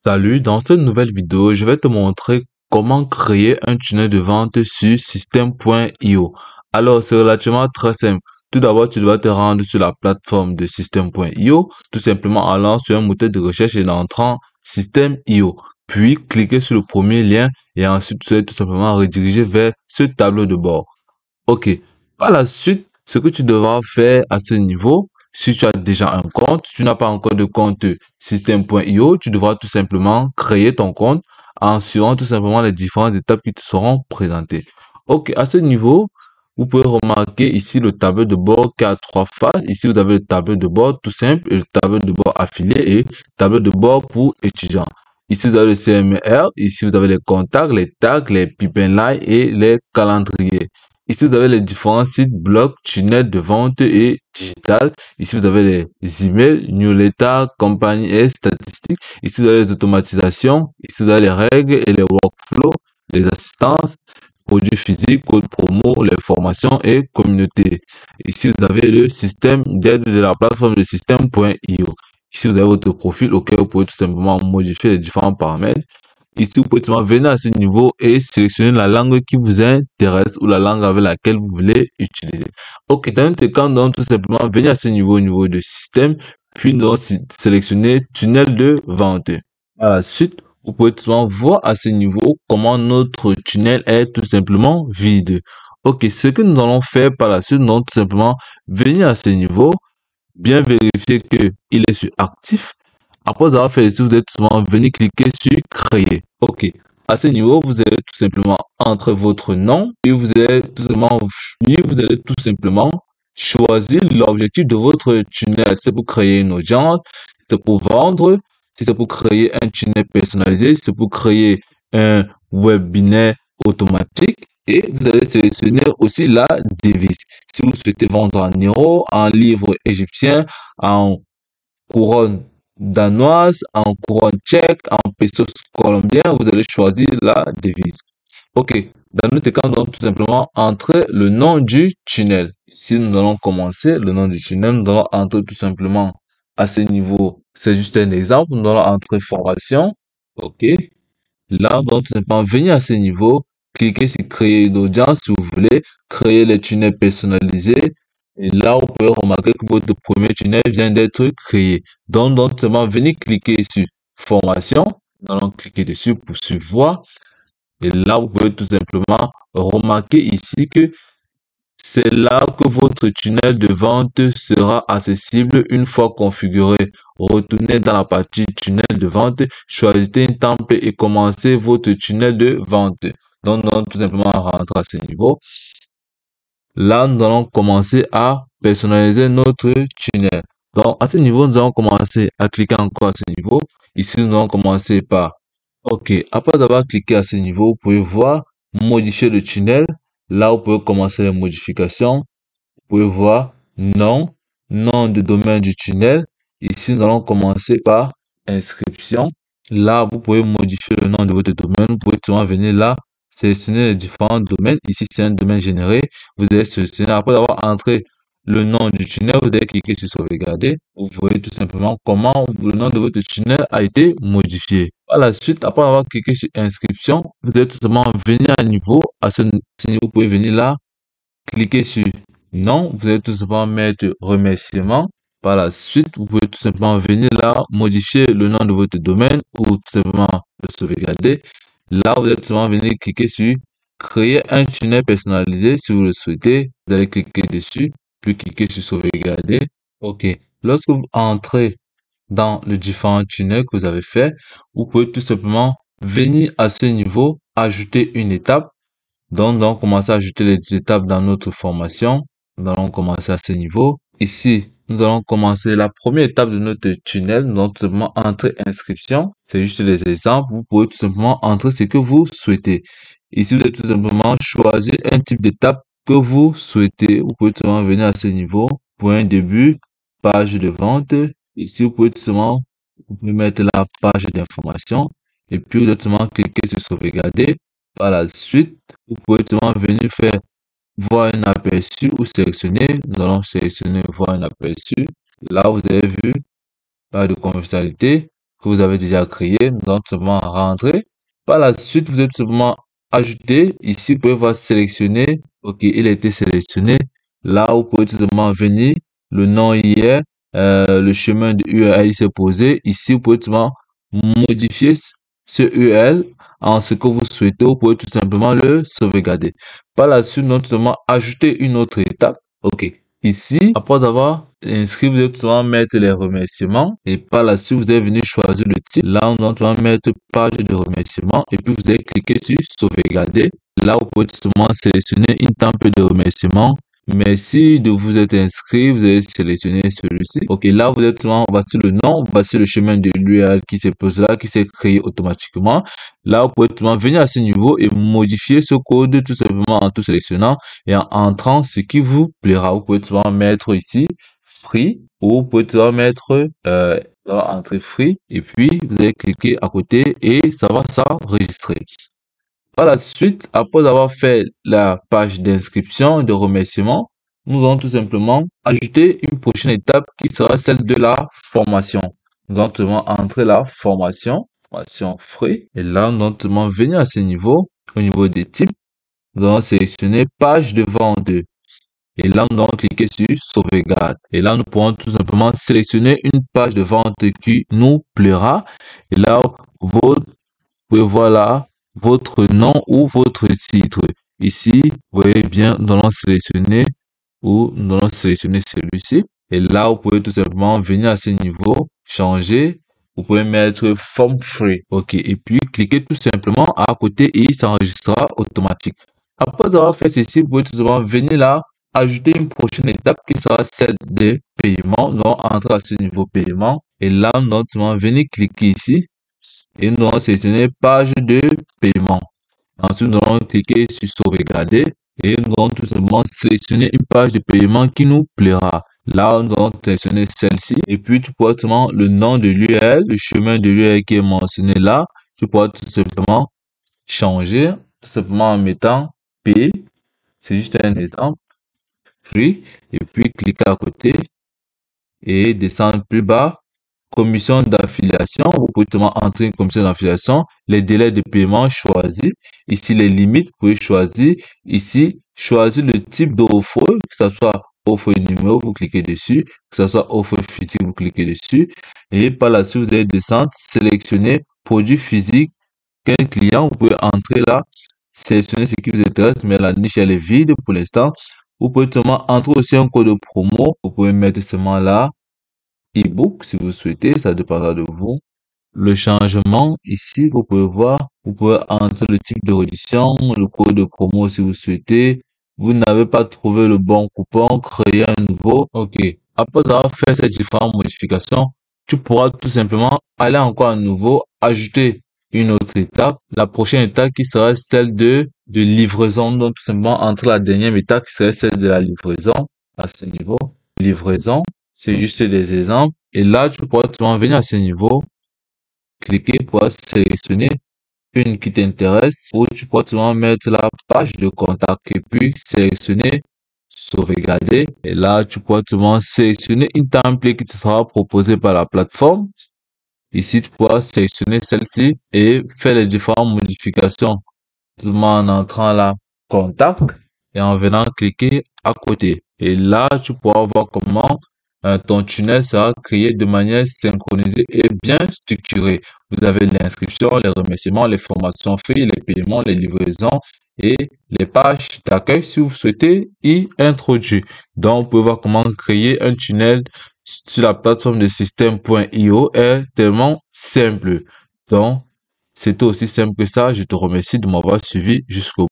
Salut, dans cette nouvelle vidéo, je vais te montrer comment créer un tunnel de vente sur System.io. Alors, c'est relativement très simple. Tout d'abord, tu dois te rendre sur la plateforme de System.io, tout simplement en allant sur un moteur de recherche et en entrant System.io. Puis, cliquer sur le premier lien et ensuite, tu vas tout simplement redirigé vers ce tableau de bord. Ok. Par la suite, ce que tu devras faire à ce niveau, si tu as déjà un compte, si tu n'as pas encore de compte System.io, tu devras tout simplement créer ton compte en suivant tout simplement les différentes étapes qui te seront présentées. Ok, à ce niveau, vous pouvez remarquer ici le tableau de bord qui a trois phases. Ici, vous avez le tableau de bord tout simple et le tableau de bord affilié et le tableau de bord pour étudiants. Ici, vous avez le CMR. Ici, vous avez les contacts, les tags, les pipeline et les calendriers. Ici, vous avez les différents sites, blogs, tunnels de vente et digital. Ici, vous avez les emails, newsletters, compagnies et statistiques. Ici, vous avez les automatisations. Ici, vous avez les règles et les workflows, les assistances, produits physiques, code promo, les formations et communauté. Ici, vous avez le système d'aide de la plateforme de système.io. Ici, vous avez votre profil auquel vous pouvez tout simplement modifier les différents paramètres. Ici, vous pouvez tout venir à ce niveau et sélectionner la langue qui vous intéresse ou la langue avec laquelle vous voulez utiliser. Ok, dans notre cas, donc tout simplement venir à ce niveau, au niveau de système, puis donc sélectionner tunnel de vente. À la suite, vous pouvez tout simplement voir à ce niveau comment notre tunnel est tout simplement vide. Ok, ce que nous allons faire par la suite, donc tout simplement venir à ce niveau, bien vérifier que il est sur actif. Après avoir fait ici, vous êtes souvent venu cliquer sur créer. Ok. À ce niveau, vous allez tout simplement entrer votre nom et vous allez tout simplement choisir l'objectif de votre tunnel. Si c'est pour créer une audience, si c'est pour vendre, si c'est pour créer un tunnel personnalisé, si c'est pour créer un webinaire automatique. Et vous allez sélectionner aussi la devise. Si vous souhaitez vendre en euros, en livres égyptiens, en couronne danoise, en couronne tchèque, en pesos colombiens, vous allez choisir la devise. Ok, dans notre cas, donc tout simplement entrer le nom du tunnel. Ici, nous allons commencer le nom du tunnel, nous allons entrer tout simplement à ce niveau. C'est juste un exemple, nous allons entrer formation. Ok, là, donc tout simplement venir à ce niveau, cliquez sur créer une audience si vous voulez, créer les tunnels personnalisés. Et là, vous pouvez remarquer que votre premier tunnel vient d'être créé. Donc, tout simplement, venez cliquer sur formation. Nous allons cliquer dessus pour suivre. Et là, vous pouvez tout simplement remarquer ici que c'est là que votre tunnel de vente sera accessible une fois configuré. Retournez dans la partie tunnel de vente, choisissez une template et commencez votre tunnel de vente. Donc, tout simplement rentrer à ce niveau. Là, nous allons commencer à personnaliser notre tunnel. Donc, à ce niveau, nous allons commencer à cliquer encore à ce niveau. Ici, nous allons commencer par OK. Après avoir cliqué à ce niveau, vous pouvez voir modifier le tunnel. Là, vous pouvez commencer les modifications. Vous pouvez voir nom de domaine du tunnel. Ici, nous allons commencer par inscription. Là, vous pouvez modifier le nom de votre domaine. Vous pouvez tout venir là, sélectionner les différents domaines. Ici, c'est un domaine généré. Vous allez sélectionner. Après avoir entré le nom du tunnel, vous allez cliquer sur sauvegarder. Vous voyez tout simplement comment le nom de votre tunnel a été modifié. Par la suite, après avoir cliqué sur inscription, vous allez tout simplement venir à niveau. À ce niveau, vous pouvez venir là, cliquer sur non, vous allez tout simplement mettre remerciement. Par la suite, vous pouvez tout simplement venir là, modifier le nom de votre domaine ou tout simplement le sauvegarder. Là, vous allez tout simplement venir cliquer sur créer un tunnel personnalisé si vous le souhaitez. Vous allez cliquer dessus, puis cliquer sur sauvegarder. OK. Lorsque vous entrez dans le différent tunnel que vous avez fait, vous pouvez tout simplement venir à ce niveau, ajouter une étape. Donc, commencer à ajouter les étapes dans notre formation. Nous allons commencer à ce niveau. Ici, nous allons commencer la première étape de notre tunnel. Nous allons tout simplement entrer inscription. C'est juste les exemples. Vous pouvez tout simplement entrer ce que vous souhaitez. Ici, vous allez tout simplement choisir un type d'étape que vous souhaitez. Vous pouvez tout simplement venir à ce niveau. Point début, page de vente. Ici, vous pouvez tout simplement, vous pouvez mettre la page d'information. Et puis, vous allez tout simplement cliquer sur sauvegarder. Par la suite, vous pouvez tout simplement venir faire voir un aperçu ou sélectionner. Nous allons sélectionner voir un aperçu. Là, vous avez vu, page de confidentialité, que vous avez déjà créé. Donc, tout simplement rentrer. Par la suite, vous êtes tout simplement ajouter. Ici, vous pouvez voir sélectionner. OK, il a été sélectionné. Là, vous pouvez tout simplement venir. Le nom y est. Le chemin de URL s'est posé. Ici, vous pouvez tout simplement modifier ce URL en ce que vous souhaitez. Vous pouvez tout simplement le sauvegarder. Par la suite, nous allons tout simplement ajouter une autre étape. OK. Ici, après avoir inscrit, vous allez tout simplement mettre les remerciements. Et par la suite, vous allez venir choisir le type. Là, on doit mettre page de remerciements. Et puis, vous allez cliquer sur sauvegarder. Là, vous pouvez tout simplement sélectionner une template de remerciements. Merci de vous être inscrit. Vous allez sélectionner celui-ci. OK, là, vous êtes voici le nom, voici le chemin de l'URL qui s'est posé là, qui s'est créé automatiquement. Là, vous pouvez tout simplement venir à ce niveau et modifier ce code tout simplement en tout sélectionnant et en entrant ce qui vous plaira. Vous pouvez tout simplement mettre ici free ou vous pouvez tout simplement mettre entrée free et puis vous allez cliquer à côté et ça va s'enregistrer. Par la suite, après avoir fait la page d'inscription et de remerciement, nous allons tout simplement ajouter une prochaine étape qui sera celle de la formation. Nous allons tout simplement entrer la formation free. Et là, nous allons tout simplement venir à ce niveau, au niveau des types. Nous allons sélectionner page de vente. Et là, nous allons cliquer sur sauvegarde. Et là, nous pourrons tout simplement sélectionner une page de vente qui nous plaira. Et là, vous pouvez voir là votre nom ou votre titre. Ici, vous voyez bien, nous allons sélectionner ou nous allons sélectionner celui-ci. Et là, vous pouvez tout simplement venir à ce niveau, changer. Vous pouvez mettre form free. OK. Et puis, cliquez tout simplement à côté et il s'enregistrera automatiquement. Après avoir fait ceci, vous pouvez tout simplement venir là, ajouter une prochaine étape qui sera celle de paiement. Nous allons entrer à ce niveau paiement. Et là, nous allons tout simplement venir cliquer ici et nous allons sélectionner page de paiement. Ensuite, nous allons cliquer sur sauvegarder et nous allons tout simplement sélectionner une page de paiement qui nous plaira. Là, nous allons sélectionner celle-ci et puis tu pourras tout simplement le nom de l'URL, le chemin de l'URL qui est mentionné là. Tu pourras tout simplement changer, tout simplement en mettant P. C'est juste un exemple. Free. Et puis cliquer à côté et descendre plus bas. Commission d'affiliation, vous pouvez entrer une commission d'affiliation, les délais de paiement choisis, ici les limites, vous pouvez choisir, ici choisir le type d'offre, que ce soit offre numéro, vous cliquez dessus, que ce soit offre physique, vous cliquez dessus, et par la suite, vous allez descendre, sélectionner produit physique, quel client, vous pouvez entrer là, sélectionner ce qui vous intéresse, mais la niche elle est vide pour l'instant, vous pouvez seulement entrer aussi un code promo, vous pouvez mettre seulement là, e-book si vous souhaitez, ça dépendra de vous. Le changement, ici, vous pouvez voir, vous pouvez entrer le type de réduction, le code de promo si vous souhaitez. Vous n'avez pas trouvé le bon coupon, créer un nouveau. OK. Après avoir fait ces différentes modifications, tu pourras tout simplement aller encore à nouveau, ajouter une autre étape. La prochaine étape qui sera celle de livraison. Donc, tout simplement, entre la dernière étape qui serait celle de la livraison à ce niveau. Livraison. C'est juste des exemples. Et là, tu pourras tout venir à ce niveau, cliquer pour sélectionner une qui t'intéresse ou tu pourras tout mettre la page de contact et puis sélectionner sauvegarder. Et là, tu pourras tout sélectionner une template qui te sera proposée par la plateforme. Ici, tu pourras sélectionner celle-ci et faire les différentes modifications. Tout en entrant là, contact et en venant cliquer à côté. Et là, tu pourras voir comment ton tunnel sera créé de manière synchronisée et bien structurée. Vous avez l'inscription, les remerciements, les formations faites, les paiements, les livraisons et les pages d'accueil si vous souhaitez y introduire. Donc, vous pouvez voir comment créer un tunnel sur la plateforme de système.io est tellement simple. Donc, c'était aussi simple que ça. Je te remercie de m'avoir suivi jusqu'au bout.